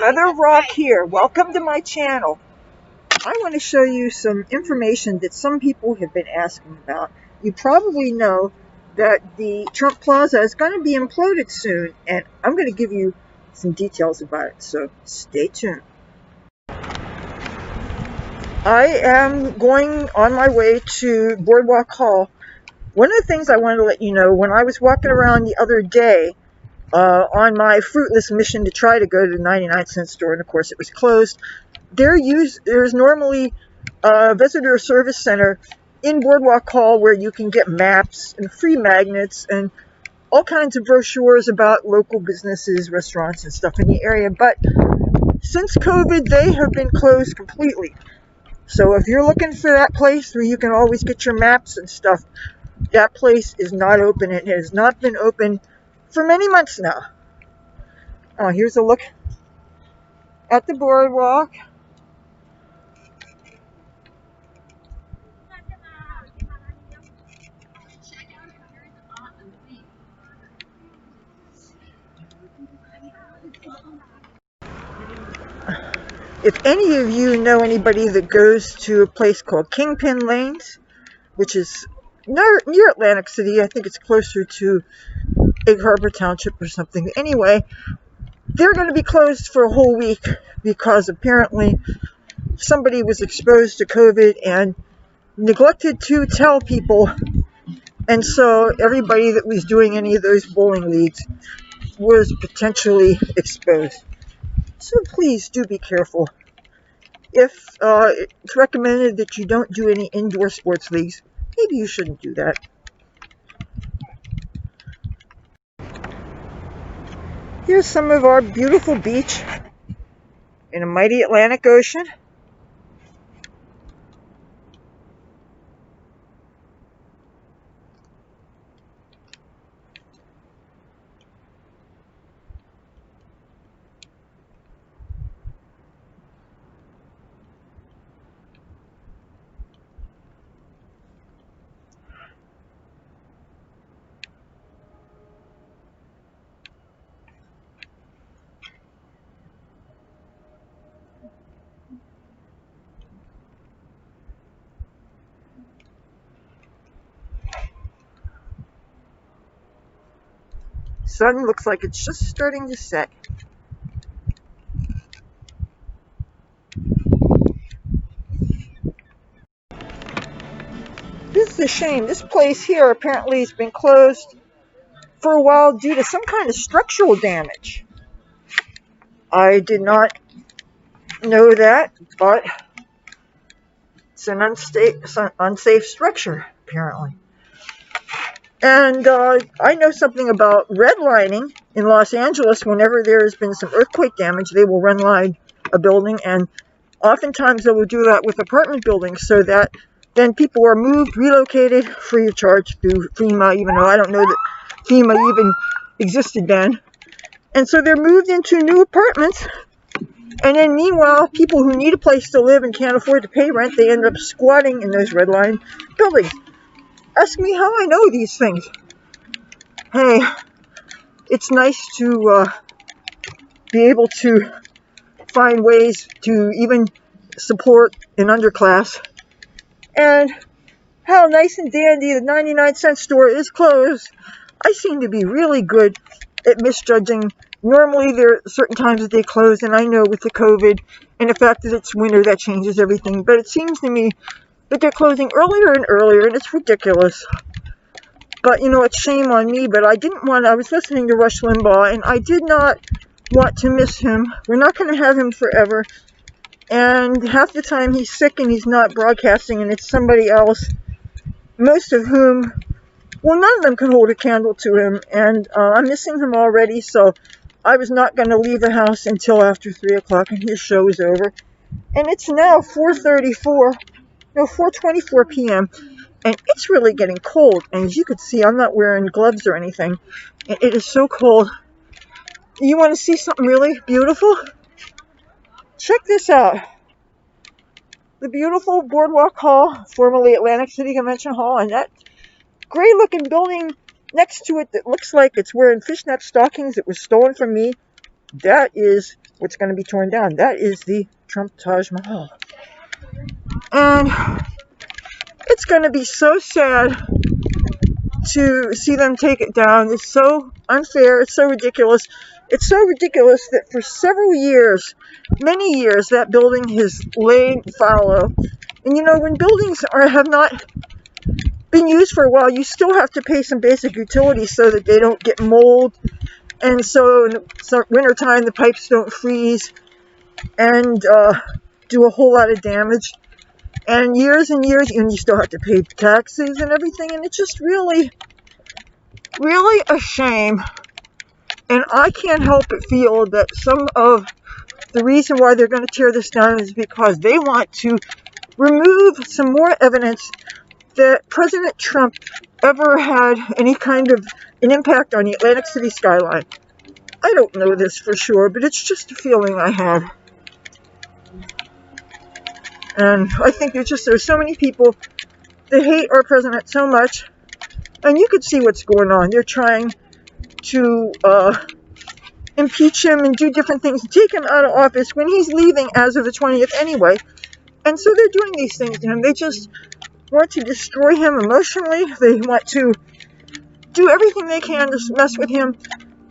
Leathur Rokk here. Welcome to my channel. I want to show you some information that some people have been asking about. You probably know that the Trump Plaza is going to be imploded soon, and I'm going to give you some details about it, so stay tuned. I am going on my way to Boardwalk Hall. One of the things I wanted to let you know, when I was walking around the other day, on my fruitless mission to try to go to the 99-cent store, and of course it was closed. There's normally a visitor service center in Boardwalk Hall where you can get maps and free magnets and all kinds of brochures about local businesses, restaurants, and stuff in the area. But since COVID, they have been closed completely. So if you're looking for that place where you can always get your maps and stuff, that place is not open. It has not been open for many months now. Here's a look at the boardwalk. If any of you know anybody that goes to a place called Kingpin Lanes, which is near Atlantic City, I think it's closer to Egg Harbor Township or something. Anyway, they're going to be closed for a whole week because apparently somebody was exposed to COVID and neglected to tell people, and so everybody that was doing any of those bowling leagues was potentially exposed. So please do be careful. If it's recommended that you don't do any indoor sports leagues, maybe you shouldn't do that. Here's some of our beautiful beach in a mighty Atlantic Ocean. Sun looks like it's just starting to set. This is a shame. This place here apparently has been closed for a while due to some kind of structural damage. I did not know that, but it's an unsafe structure, apparently. And I know something about redlining in Los Angeles. Whenever there has been some earthquake damage, they will redline a building, and oftentimes they will do that with apartment buildings so that then people are moved, relocated, free of charge through FEMA, even though I don't know that FEMA even existed then. And so they're moved into new apartments, and then meanwhile, people who need a place to live and can't afford to pay rent, they end up squatting in those redline buildings. Ask me how I know these things. Hey, it's nice to be able to find ways to even support an underclass. And how nice and dandy the 99-cent store is closed. I seem to be really good at misjudging. Normally there are certain times that they close, and I know with the COVID and the fact that it's winter, that changes everything. But it seems to me that they're closing earlier and earlier, and it's ridiculous. But, you know, it's shame on me, but I was listening to Rush Limbaugh, and I did not want to miss him. We're not going to have him forever. And half the time he's sick and he's not broadcasting, and it's somebody else, most of whom, well, none of them can hold a candle to him, and I'm missing him already, so I was not going to leave the house until after 3 o'clock, and his show is over. And it's now 4:24 p.m., and it's really getting cold, and as you can see, I'm not wearing gloves or anything, and it is so cold. You want to see something really beautiful? Check this out. The beautiful Boardwalk Hall, formerly Atlantic City Convention Hall, and that gray-looking building next to it that looks like it's wearing fishnet stockings that was stolen from me, that is what's going to be torn down. That is the Trump Taj Mahal. And it's going to be so sad to see them take it down. It's so unfair. It's so ridiculous. It's so ridiculous that for several years, many years, that building has lain fallow. And you know, when buildings have not been used for a while, you still have to pay some basic utilities so that they don't get mold. And so in the wintertime, the pipes don't freeze and do a whole lot of damage. And years, and you still have to pay taxes and everything. And it's just really, really a shame. And I can't help but feel that some of the reason why they're going to tear this down is because they want to remove some more evidence that President Trump ever had any kind of an impact on the Atlantic City skyline. I don't know this for sure, but it's just a feeling I have. And I think there's so many people that hate our president so much. And you could see what's going on. They're trying to impeach him and do different things, take him out of office when he's leaving as of the 20th anyway. And so they're doing these things to him. They just want to destroy him emotionally. They want to do everything they can to mess with him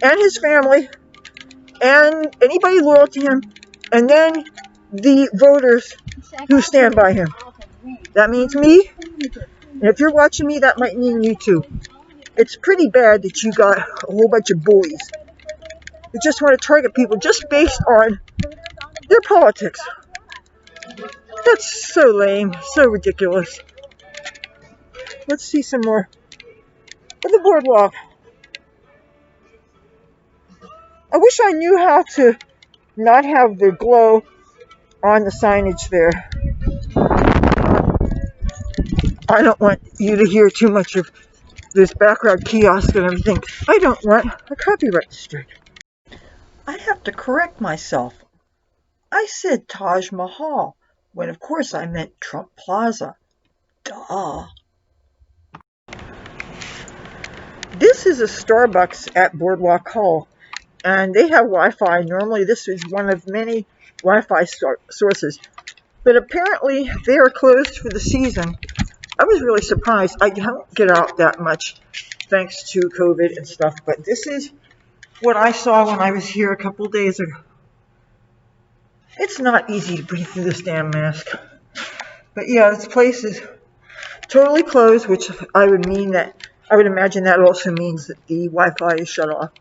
and his family and anybody loyal to him, and then the voters who stand by him. That means me, and if you're watching me, that might mean you too. It's pretty bad that you got a whole bunch of bullies that just want to target people just based on their politics. That's so lame, so ridiculous. Let's see some more of the boardwalk. I wish I knew how to not have the glow on the signage there. I don't want you to hear too much of this background kiosk and everything. I don't want a copyright strike. I have to correct myself. I said Taj Mahal, when of course I meant Trump Plaza. Duh. This is a Starbucks at Boardwalk Hall, and they have Wi-Fi. Normally this is one of many Wi-Fi sources, but apparently they are closed for the season. I was really surprised. I don't get out that much thanks to COVID and stuff, but this is what I saw when I was here a couple days ago. It's not easy to breathe through this damn mask. But yeah, this place is totally closed, which I would imagine that also means that the Wi-Fi is shut off.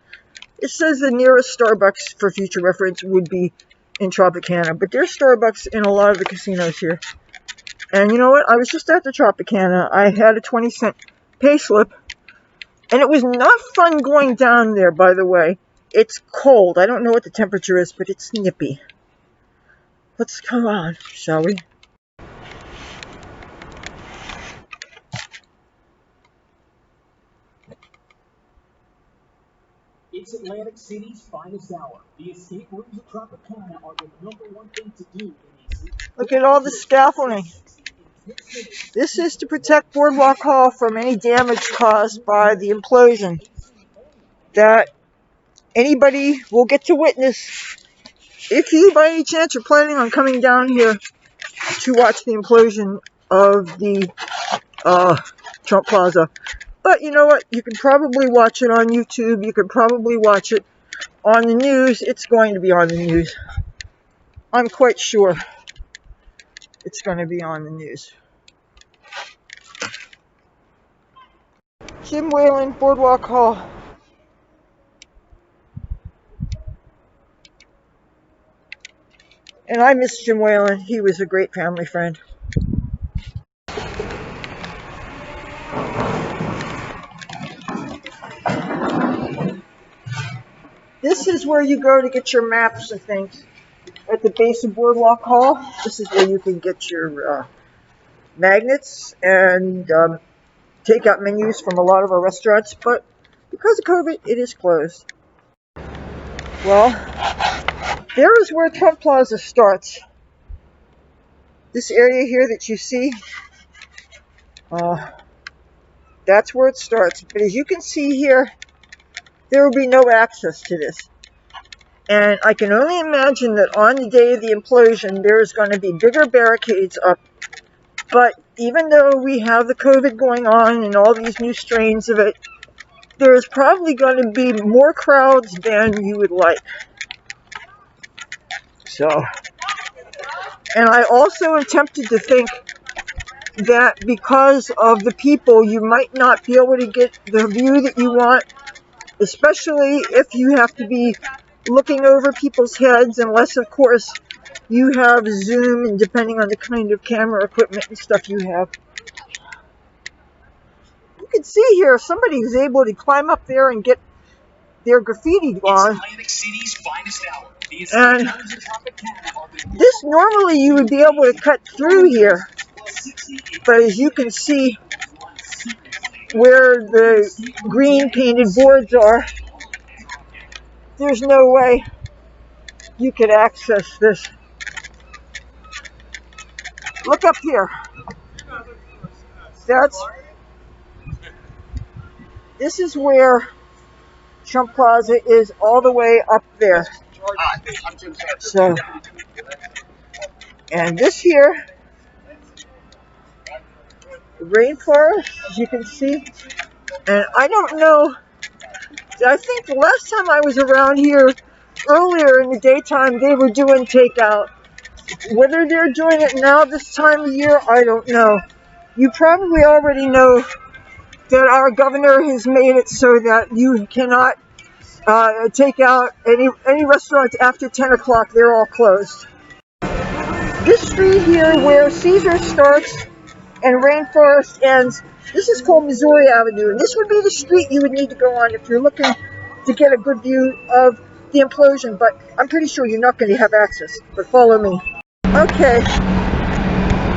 It says the nearest Starbucks, for future reference, would be in Tropicana, but there's Starbucks in a lot of the casinos here. And you know what? I was just at the Tropicana. I had a 20-cent pay slip, and it was not fun going down there, by the way. It's cold. I don't know what the temperature is, but it's nippy. Let's go on, shall we? It's Atlantic City's finest hour. The escape rooms at Tropicana are the #1 thing to do in these. Look at all the scaffolding. This is to protect Boardwalk Hall from any damage caused by the implosion that anybody will get to witness if you by any chance are planning on coming down here to watch the implosion of the Trump Plaza. But you know what? You can probably watch it on YouTube. You can probably watch it on the news. It's going to be on the news. I'm quite sure it's going to be on the news. Jim Whalen, Boardwalk Hall. And I miss Jim Whalen. He was a great family friend. This is where you go to get your maps and things. At the base of Boardwalk Hall, this is where you can get your magnets and take-out menus from a lot of our restaurants. But because of COVID, it is closed. Well, there is where Trump Plaza starts. This area here that you see, that's where it starts. But as you can see here, there will be no access to this. And I can only imagine that on the day of the implosion, there's going to be bigger barricades up. But even though we have the COVID going on and all these new strains of it, there's probably going to be more crowds than you would like. So, and I also am tempted to think that because of the people, you might not be able to get the view that you want, especially if you have to be looking over people's heads, unless, of course, you have zoom, and depending on the kind of camera equipment and stuff you have. You can see here, somebody is able to climb up there and get their graffiti on. And this, normally you would be able to cut through here, but as you can see where the green painted boards are, there's no way you could access this. Look up here. This is where Trump Plaza is, all the way up there. So, and this here, the rainforest, as you can see. And I don't know, I think the last time I was around here, earlier in the daytime, they were doing takeout. Whether they're doing it now this time of year, I don't know. You probably already know that our governor has made it so that you cannot take out any restaurants after 10 o'clock. They're all closed. This street here where Caesar starts and Rainforest ends, this is called Missouri Avenue. And this would be the street you would need to go on if you're looking to get a good view of the implosion. But I'm pretty sure you're not going to have access. But follow me. Okay.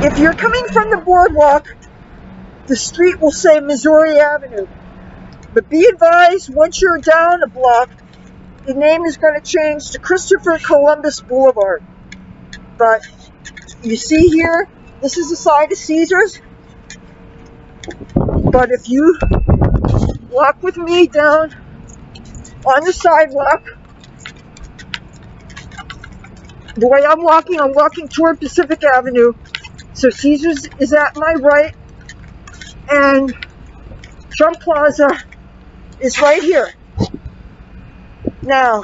If you're coming from the Boardwalk, the street will say Missouri Avenue. But be advised, once you're down a block, the name is going to change to Christopher Columbus Boulevard. But you see here, this is the side of Caesars. But if you walk with me down on the sidewalk, the way I'm walking toward Pacific Avenue. So Caesars is at my right, and Trump Plaza is right here. Now,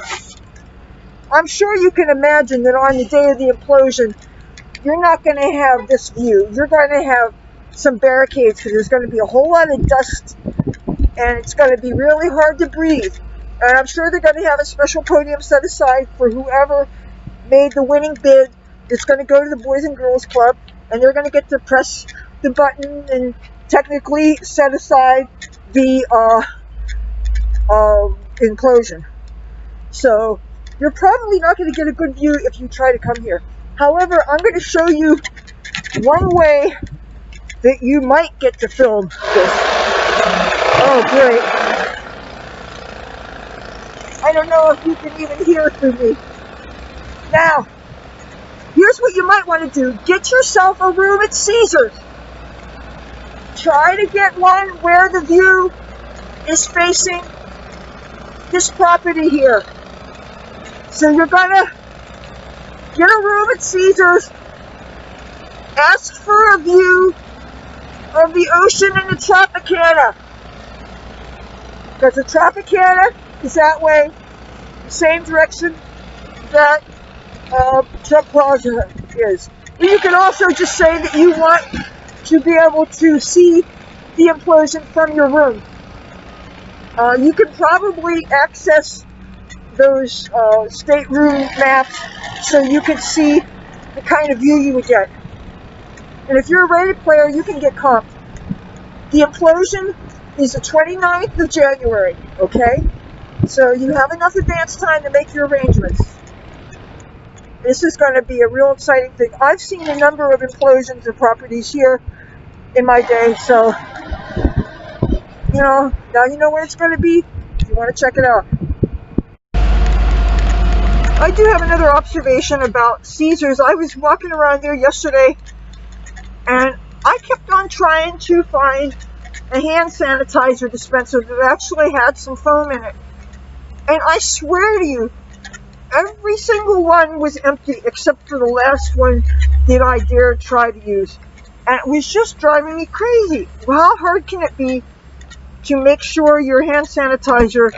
I'm sure you can imagine that on the day of the implosion, you're not going to have this view. You're going to have some barricades because there's going to be a whole lot of dust, and it's going to be really hard to breathe. And I'm sure they're going to have a special podium set aside for whoever made the winning bid. It's going to go to the Boys and Girls Club, and they're going to get to press the button and technically set aside the implosion. So you're probably not going to get a good view if you try to come here. However, I'm going to show you one way that you might get to film this. Oh, great. I don't know if you can even hear through me. Now, here's what you might want to do. Get yourself a room at Caesars. Try to get one where the view is facing this property here. So you're going to get a room at Caesars. Ask for a view of the ocean and the Tropicana. Because the Tropicana is that way, the same direction that Trump Plaza is. And you can also just say that you want to be able to see the implosion from your room. You could probably access those stateroom maps so you can see the kind of view you would get. And if you're a rated player, you can get comped. The implosion is the 29th of January, okay? So you have enough advance time to make your arrangements. This is going to be a real exciting thing. I've seen a number of implosions of properties here in my day, so, you know, now you know where it's going to be. If you want to check it out. I do have another observation about Caesars. I was walking around there yesterday, and I kept on trying to find a hand sanitizer dispenser that actually had some foam in it. And I swear to you, Every single one was empty except for the last one that I dared try to use. And it was just driving me crazy. How hard can it be to make sure your hand sanitizer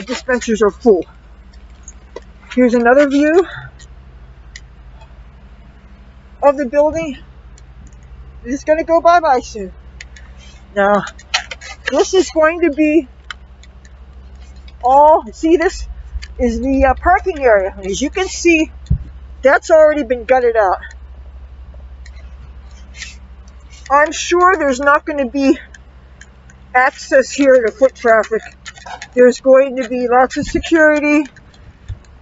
dispensers are full? Here's another view of the building. It's going to go bye-bye soon. Now, this is going to be all, see, this is the parking area. As you can see, that's already been gutted out. I'm sure there's not going to be access here to foot traffic. There's going to be lots of security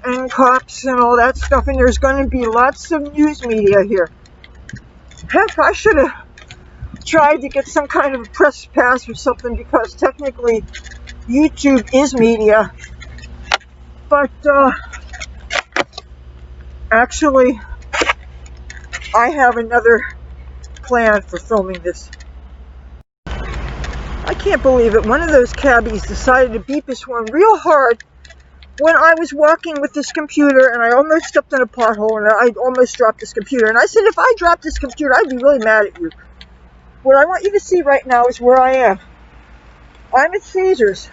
and cops and all that stuff, and there's going to be lots of news media here. Heck, I should have tried to get some kind of a press pass or something, because technically YouTube is media. But actually, I have another plan for filming this. I can't believe it. One of those cabbies decided to beep his horn real hard when I was walking with this computer, and I almost stepped in a pothole, and I almost dropped this computer. And I said, if I dropped this computer, I'd be really mad at you. What I want you to see right now is where I am. I'm at Caesars.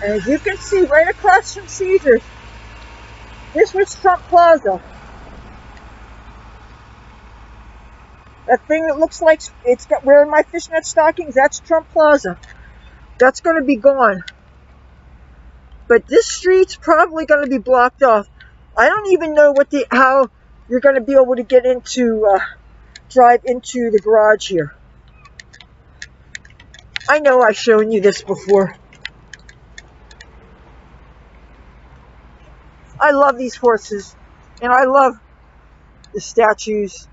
And as you can see, right across from Caesars, this was Trump Plaza. That thing that looks like it's got wearing my fishnet stockings, that's Trump Plaza. That's going to be gone. But this street's probably going to be blocked off. I don't even know how you're going to be able to get into, drive into the garage here. I know I've shown you this before. I love these horses, and I love the statues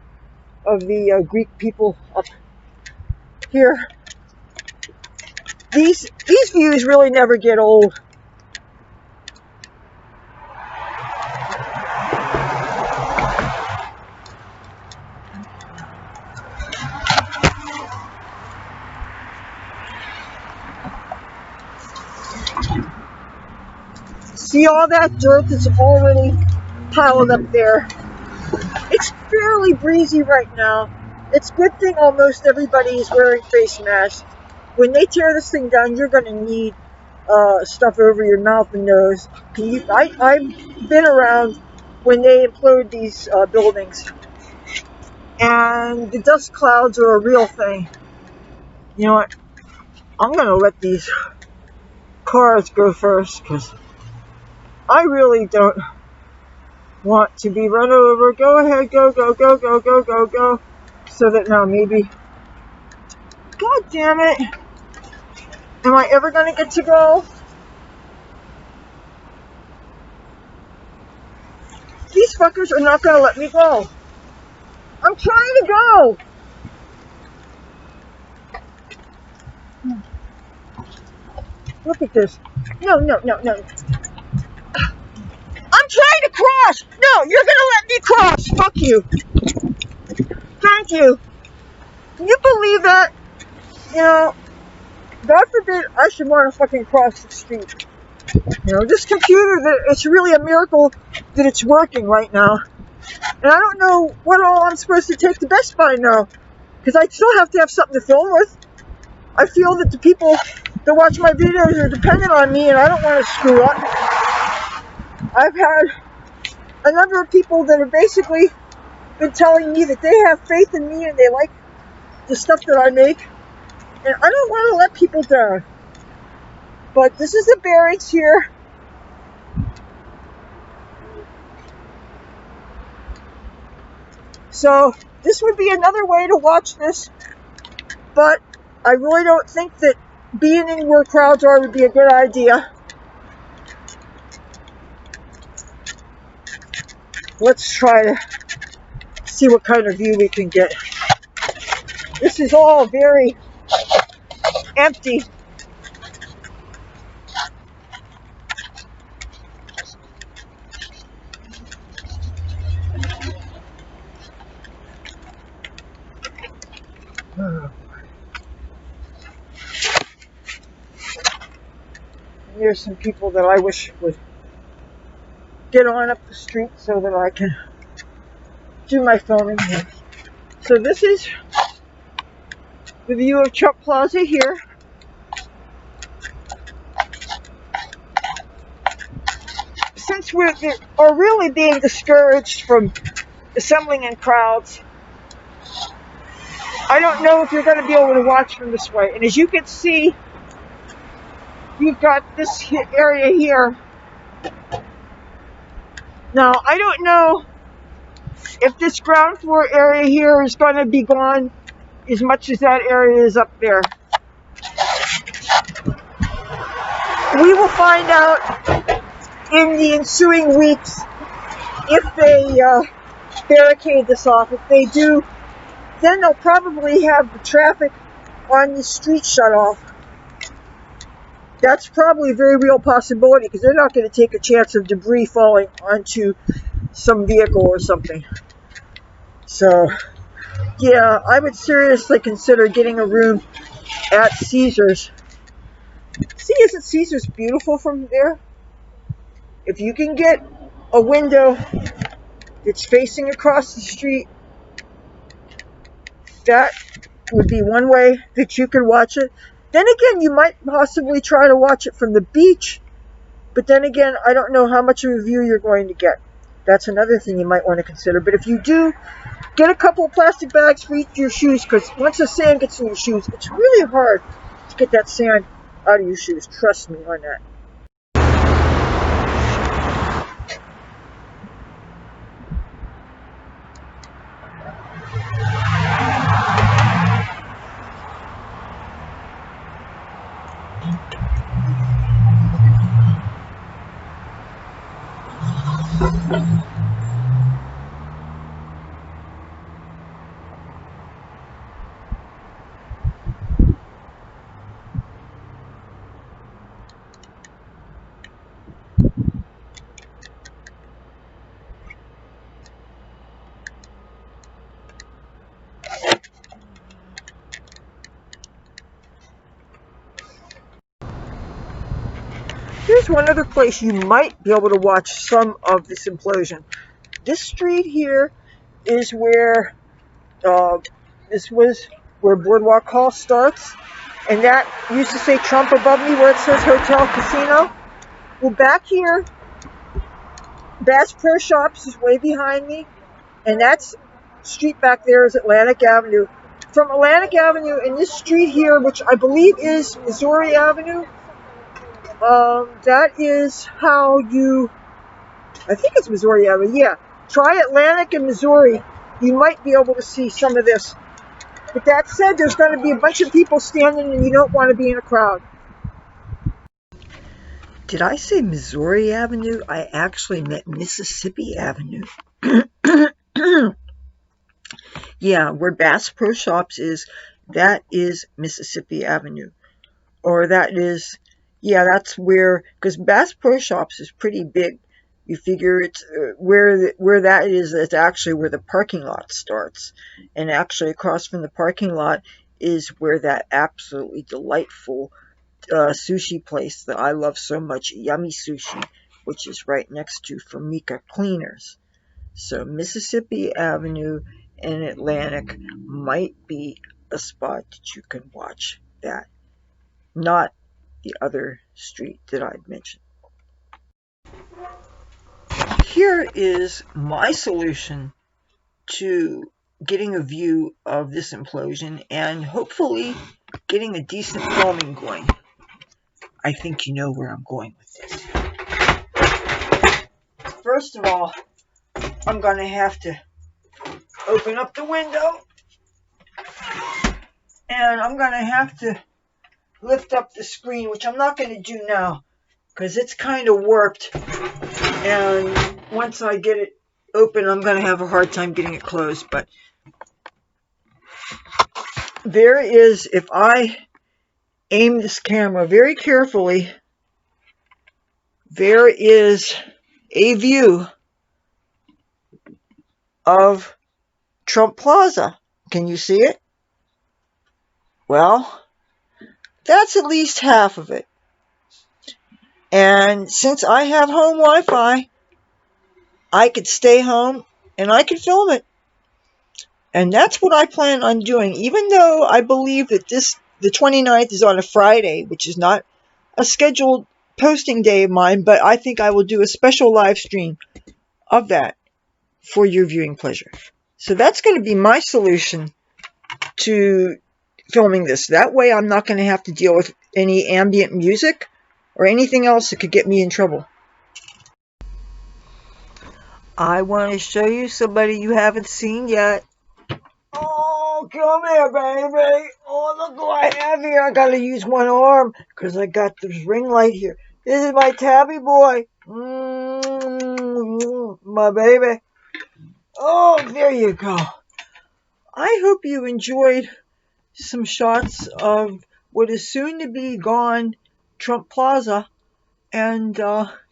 of the Greek people up here. These views really never get old. See all that dirt that's already piled up there? It's fairly breezy right now. It's a good thing almost everybody is wearing face masks. When they tear this thing down, you're going to need stuff over your mouth and nose. I've been around when they implode these buildings, and the dust clouds are a real thing. You know what? I'm going to let these cars go first, because I really don't want to be run over. Go ahead, go, go, go, go, go, go, go. So that now maybe, God damn it, am I ever going to get to go? These fuckers are not going to let me go. I'm trying to go. Look at this. No, no, no, no. I'm trying to cross. No, you're going to let me cross. Fuck you. Thank you. Can you believe that? You know, God forbid I should want to fucking cross the street. You know, this computer, it's really a miracle that it's working right now. And I don't know what all I'm supposed to take to Best Buy now, because I still have to have something to film with. I feel that the people that watch my videos are dependent on me, and I don't want to screw up. I've had a number of people that have basically been telling me that they have faith in me and they like the stuff that I make. And I don't want to let people down. But this is the barracks here. So this would be another way to watch this. But I really don't think that being in where crowds are would be a good idea. Let's try to see what kind of view we can get. This is all very empty. there's some people that I wish would get on up the street so that I can do my filming here. So this is the view of Trump Plaza here. Since we are really being discouraged from assembling in crowds, I don't know if you're going to be able to watch from this way. And as you can see, you've got this area here. Now, I don't know if this ground floor area here is going to be gone as much as that area is up there. We will find out in the ensuing weeks if they barricade this off. If they do, then they'll probably have the traffic on the street shut off. That's probably a very real possibility because they're not going to take a chance of debris falling onto some vehicle or something. So, yeah, I would seriously consider getting a room at Caesars. See, isn't Caesars beautiful from there? If you can get a window that's facing across the street, that would be one way that you could watch it. Then again, you might possibly try to watch it from the beach, but then again, I don't know how much of a view you're going to get. That's another thing you might want to consider. But if you do, get a couple of plastic bags for each of your shoes, because once the sand gets in your shoes, it's really hard to get that sand out of your shoes. Trust me on that. Here's one other place you might be able to watch some of this implosion. This street here is where this was where Boardwalk Hall starts, and that used to say Trump above me where it says Hotel Casino. Well, back here, Bass Pro Shops is way behind me, and that's street back there is Atlantic Avenue. From Atlantic Avenue and this street here, which I believe is Missouri Avenue, that is how you, I think it's Missouri Avenue, yeah. Try Atlantic and Missouri. You might be able to see some of this. But that said, there's going to be a bunch of people standing and you don't want to be in a crowd. Did I say Missouri Avenue? I actually meant Mississippi Avenue. Yeah, where Bass Pro Shops is, that is Mississippi Avenue. Or that is, yeah, that's where, because Bass Pro Shops is pretty big. You figure it's where that is, it's actually where the parking lot starts. And actually across from the parking lot is where that absolutely delightful sushi place that I love so much, Yummy Sushi, which is right next to Formica Cleaners. So Mississippi Avenue and Atlantic might be a spot that you can watch that. Not the other street that I'd mentioned. Here is my solution to getting a view of this implosion and hopefully getting a decent filming going. I think you know where I'm going with this. First of all, I'm going to have to open up the window and I'm going to have to lift up the screen, which I'm not going to do now because it's kind of warped, and once I get it open I'm going to have a hard time getting it closed. But there is, if I aim this camera very carefully, there is a view of Trump Plaza. Can you see it? Well, that's at least half of it. And since I have home Wi-Fi, I could stay home and I could film it. And that's what I plan on doing, even though I believe that the 29th is on a Friday, which is not a scheduled posting day of mine, but I think I will do a special live stream of that for your viewing pleasure. So that's going to be my solution to filming this. That way I'm not going to have to deal with any ambient music or anything else that could get me in trouble. I want to show you somebody you haven't seen yet. Oh, come here, baby. Oh, look who I have here. I gotta use one arm because I got this ring light here. This is my tabby boy. My baby. Oh, there you go. I hope you enjoyed some shots of what is soon to be gone Trump Plaza, and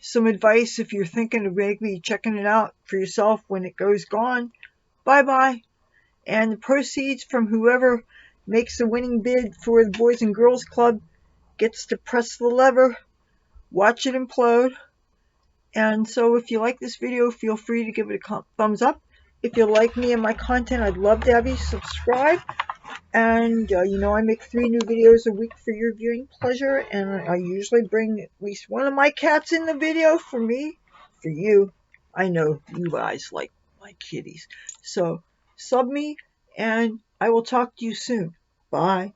some advice if you're thinking of maybe checking it out for yourself when it goes gone. Bye-bye. And the proceeds from whoever makes the winning bid for the Boys and Girls Club gets to press the lever, watch it implode. And so if you like this video, feel free to give it a thumbs up. If you like me and my content, I'd love to have you subscribe. And you know, I make 3 new videos a week for your viewing pleasure, and I usually bring at least one of my cats in the video for me, for you. I know you guys like my kitties. So sub me, and I will talk to you soon. Bye.